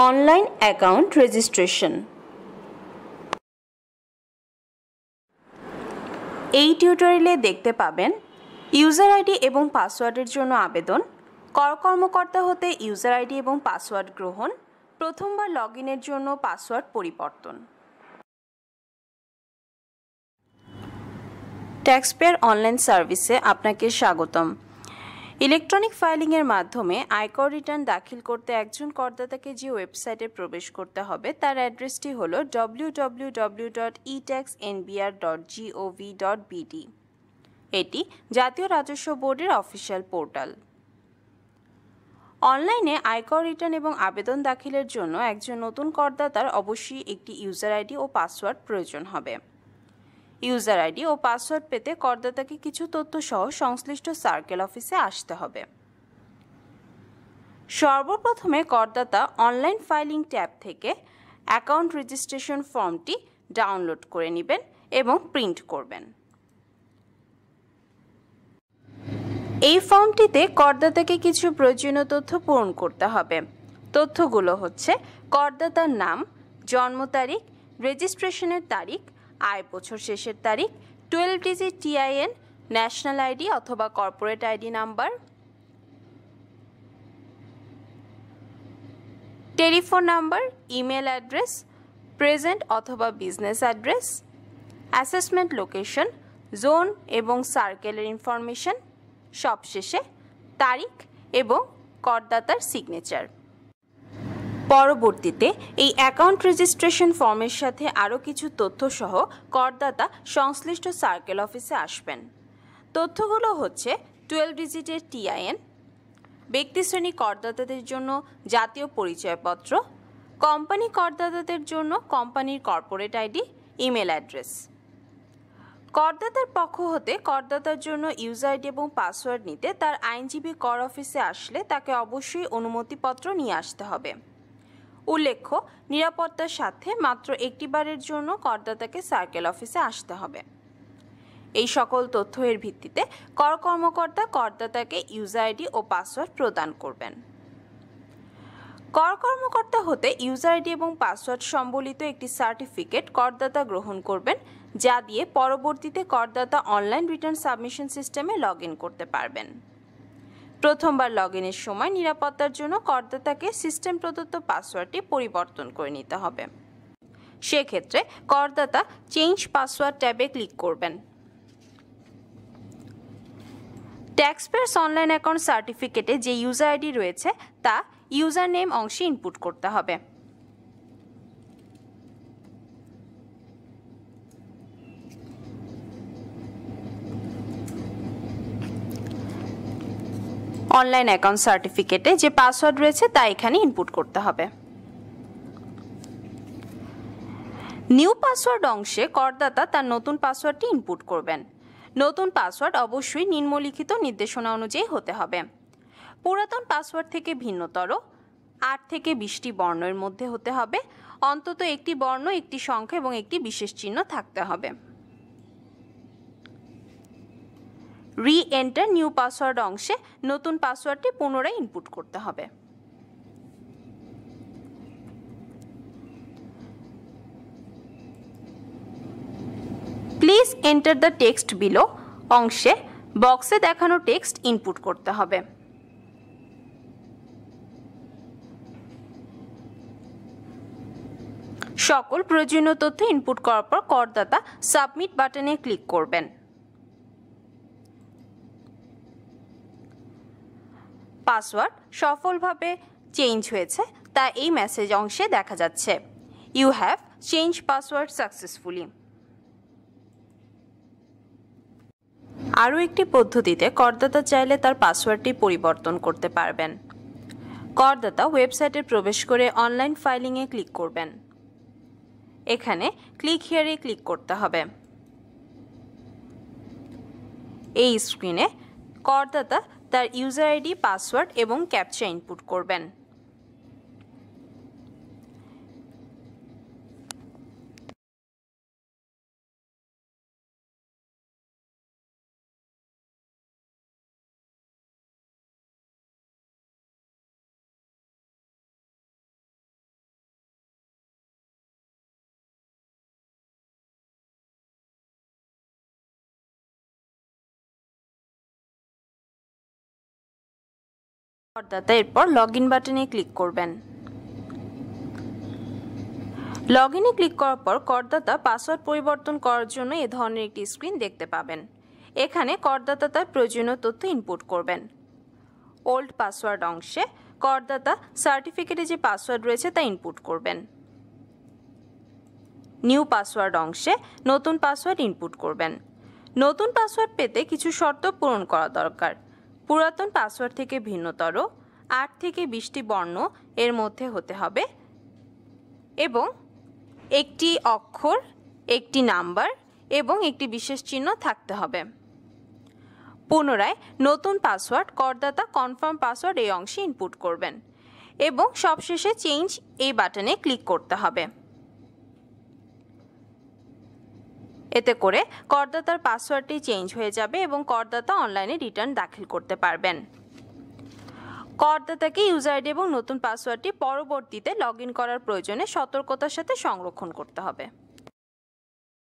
Online account registration. এই টিউটোরিয়ালে দেখতে পাবেন ইউজার আইডি এবং পাসওয়ার্ডের জন্য আবেদন, কর কর্মকর্তা হতে ইউজার আইডি এবং পাসওয়ার্ড গ্রহণ, প্রথমবার লগইনের জন্য পাসওয়ার্ড পরিবর্তন। ট্যাক্সপেয়ার অনলাইন সার্ভিসে আপনাকে স্বাগতম। ইলেকট্রনিক ফাইলিংয়ের মাধ্যমে আয়কর রিটার্ন দাখিল করতে একজন করদাতাকে যে ওয়েবসাইটে প্রবেশ করতে হবে তার অ্যাড্রেসটি হল www.etaxnbr.gov.bd। এটি জাতীয় রাজস্ব বোর্ডের অফিসিয়াল পোর্টাল। অনলাইনে আয়কর রিটার্ন এবং আবেদন দাখিলের জন্য একজন নতুন করদাতার অবশ্যই একটি ইউজার আইডি ও পাসওয়ার্ড প্রয়োজন হবে। ইউজার আইডি ও পাসওয়ার্ড পেতে করদাতাকে কিছু তথ্য সহ সংশ্লিষ্ট সার্কেল অফিসে আসতে হবে। সর্বপ্রথমে করদাতা অনলাইন ফাইলিং ট্যাব থেকে অ্যাকাউন্ট রেজিস্ট্রেশন ফর্মটি ডাউনলোড করে নেবেন এবং প্রিন্ট করবেন। এই ফর্মটিতে করদাতাকে কিছু প্রয়োজনীয় তথ্য পূরণ করতে হবে। তথ্যগুলো হচ্ছে করদাতার নাম, জন্ম তারিখ, রেজিস্ট্রেশনের তারিখ, আয় বছর শেষের তারিখ, 12 ডিজিট টিআইএন, ন্যাশনাল আইডি অথবা corporate ID number, telephone number, email address, present অথবা business address, assessment location, zone এবং সার্কেলের ইনফরমেশন, সবশেষে তারিখ এবং করদাতার সিগনেচার। পরবর্তীতে এই অ্যাকাউন্ট রেজিস্ট্রেশন ফর্মের সাথে আরও কিছু তথ্য সহ করদাতা সংশ্লিষ্ট সার্কেল অফিসে আসবেন। তথ্যগুলো হচ্ছে 12 ডিজিটের টিআইএন, ব্যক্তিশ্রেণী করদাতাদের জন্য জাতীয় পরিচয়পত্র, কোম্পানি করদাতাদের জন্য কোম্পানির কর্পোরেট আইডি, ইমেল অ্যাড্রেস। করদাতার পক্ষ হতে করদাতার জন্য ইউজার আইডি এবং পাসওয়ার্ড নিতে তার আইনজীবী কর অফিসে আসলে তাকে অবশ্যই অনুমতিপত্র নিয়ে আসতে হবে। উল্লেখ্য, নিরাপত্তার সাথে মাত্র একটিবারের জন্য করদাতাকে সার্কেল অফিসে আসতে হবে। এই সকল তথ্যের ভিত্তিতে কর কর্মকর্তা করদাতাকে ইউজার আইডি ও পাসওয়ার্ড প্রদান করবেন। কর কর্মকর্তা হতে ইউজার আইডি এবং পাসওয়ার্ড সম্বলিত একটি সার্টিফিকেট করদাতা গ্রহণ করবেন, যা দিয়ে পরবর্তীতে করদাতা অনলাইন রিটার্ন সাবমিশন সিস্টেমে লগ ইন করতে পারবেন। প্রথমবার লগ ইনের সময় নিরাপত্তার জন্য করদাতাকে সিস্টেম প্রদত্ত পাসওয়ার্ডটি পরিবর্তন করে নিতে হবে। সেক্ষেত্রে করদাতা চেঞ্জ পাসওয়ার্ড ট্যাবে ক্লিক করবেন। ট্যাক্সপেয়ার্স অনলাইন অ্যাকাউন্ট সার্টিফিকেটে যে ইউজার আইডি রয়েছে তা ইউজার নেম অংশে ইনপুট করতে হবে। অনলাইন অ্যাকাউন্ট সার্টিফিকেটে যে পাসওয়ার্ড রয়েছে তা এখানে ইনপুট করতে হবে। নিউ পাসওয়ার্ড অংশে করদাতা তার নতুন পাসওয়ার্ডটি ইনপুট করবেন। নতুন পাসওয়ার্ড অবশ্যই নিম্নলিখিত নির্দেশনা অনুযায়ী হতে হবে। পুরাতন পাসওয়ার্ড থেকে ভিন্নতর, 8 থেকে 20টি বর্ণের মধ্যে হতে হবে, অন্তত একটি বর্ণ, একটি সংখ্যা এবং একটি বিশেষ চিহ্ন থাকতে হবে। রি এন্টার নিউ পাসওয়ার্ড অংশে নতুন পাসওয়ার্ডটি পুনরায় ইনপুট করতে হবে। Please enter the text below অংশে বক্সে দেখানো টেক্সট ইনপুট করতে হবে। সকল প্রয়োজনীয় তথ্য ইনপুট করার পর করদাতা সাবমিট বাটনে ক্লিক করবেন। পাসওয়ার্ড সফলভাবে চেঞ্জ হয়েছে তা এই মেসেজ অংশে দেখা যাচ্ছে। You have change password successfully. আরও একটি পদ্ধতিতে করদাতা চাইলে তার পাসওয়ার্ডটি পরিবর্তন করতে পারবেন। করদাতা ওয়েবসাইটে প্রবেশ করে অনলাইন ফাইলিংয়ে ক্লিক করবেন। এখানে ক্লিক হিয়ারে ক্লিক করতে হবে। এই স্ক্রিনে করদাতা তার ইউজার আইডি, পাসওয়ার্ড এবং ক্যাপচা ইনপুট করবেন। করদাতা এরপর লগইন বাটনে ক্লিক করবেন। লগইনে ক্লিক করার পর করদাতা পাসওয়ার্ড পরিবর্তন করার জন্য এ ধরনের একটি স্ক্রিন দেখতে পাবেন। এখানে করদাতা তার প্রয়োজনীয় তথ্য ইনপুট করবেন। ওল্ড পাসওয়ার্ড অংশে করদাতা সার্টিফিকেটে যে পাসওয়ার্ড রয়েছে তা ইনপুট করবেন। নিউ পাসওয়ার্ড অংশে নতুন পাসওয়ার্ড ইনপুট করবেন। নতুন পাসওয়ার্ড পেতে কিছু শর্ত পূরণ করা দরকার। পুরাতন পাসওয়ার্ড থেকে ভিন্নতর 8 থেকে 20টি বর্ণ এর মধ্যে হতে হবে এবং একটি অক্ষর, একটি নাম্বার এবং একটি বিশেষ চিহ্ন থাকতে হবে। পুনরায় নতুন পাসওয়ার্ড করদাতা কনফার্ম পাসওয়ার্ড এই অংশে ইনপুট করবেন এবং সবশেষে চেঞ্জ এই বাটনে ক্লিক করতে হবে। এতে করে করদাতার পাসওয়ার্ডটি চেঞ্জ হয়ে যাবে এবং করদাতা অনলাইনে রিটার্ন দাখিল করতে পারবেন। করদাতাকে ইউজার আইডি এবং নতুন পাসওয়ার্ডটি পরবর্তীতে লগইন করার প্রয়োজনে সতর্কতার সাথে সংরক্ষণ করতে হবে।